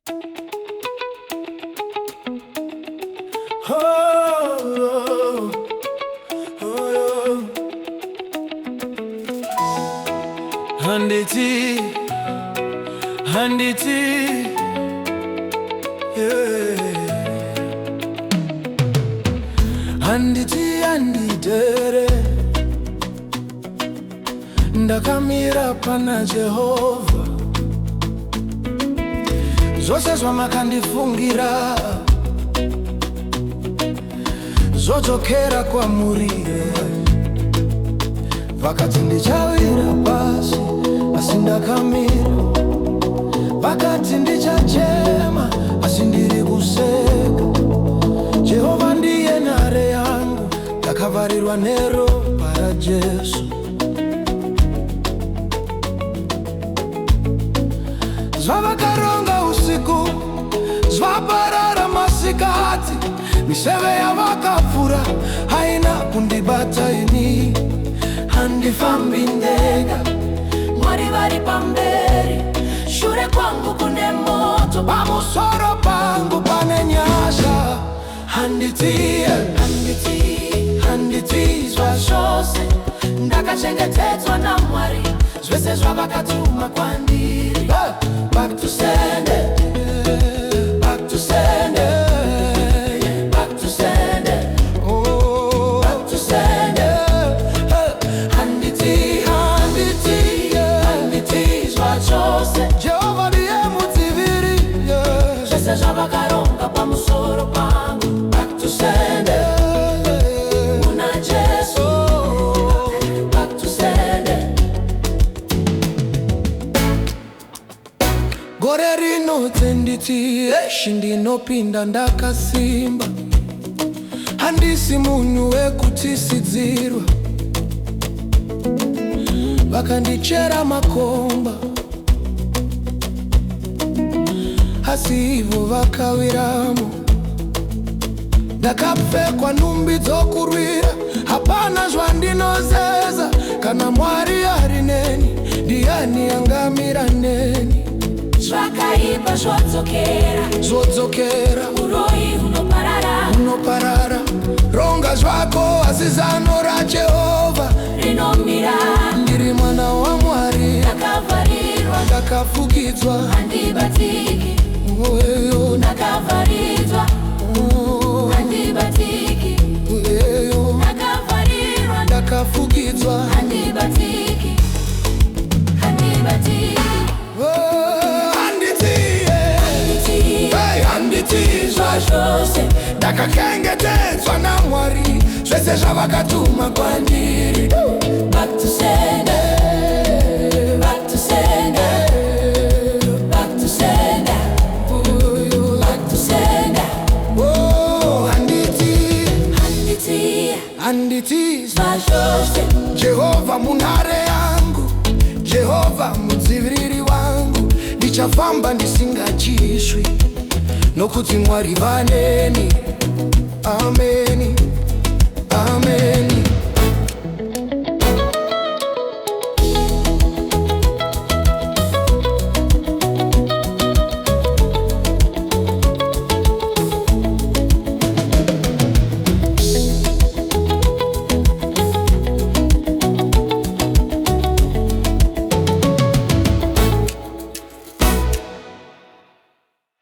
Oh, oh, oh. Handiti, handiti, yeah. Handiti, handidere, ndakamira pana Jehova, zvose zvamakandifungira zvodzokera kwamuri. Vakati ndichawira pasi, asi ndakamira. Vakati ndichachema, asi ndiri kuseka. Jehova ndiye nhare yangu, ndakavharirwa neropa raJesu. Zvavakaronga usiku zvaparara masikati, miseve yavakapfura haina kundibata ini. Handifambi ndega, Mwari vari pamberi, shure kwangu kune moto, pamusoro pangu pane nyasha. Handitiye, handitizwa zvose, ndakachengetedzwa naMwari, zvese zvavakatuma kwandiri. Back to sender, back to sender, back to sender, oh, back to sender. Handiti, handitizwa zvose, Jehova ndiye mudziviri, zvese zvavakaronga pamusoro pangu. Back to sender, muna Jesu, back to sender. Gore rinodze nditi eshi ndinopinda ndakasimba, handisi munhu wekutisidzirwa. Vakandichera makomba, asi ivo vakawiramo. Ndakapfekwa nhumbi dzokurwira, hapana zvandinozeza. Kana Mwari ari neni, ndiani angamira neni? Zvakaipa zvodzokera, uroyi unoparara. Ronga zvako asi zano raJehovha rinomira. Ndiri mwana waMwari, Ndakavharirwa, ndakafukidzwa, handibatiki. Uyeyo, Ndakavharirwa, handibatiki. uyeyo, Ndakavharirwa, ndakafukidzwa, handibatiki. Handibatiki. handitizwa Zvose ndakachengetedzwa naMwari, zvese zvavakatuma kwandiri. back to sender, back to sender, back to sender, back to sender. Oh, handitizwa Zvose Jehova munhare yangu, Jehova mudziviriri wangu. Ndichafamba ndisingachiswi, nokuti Mwari vaneni. Amen, amen.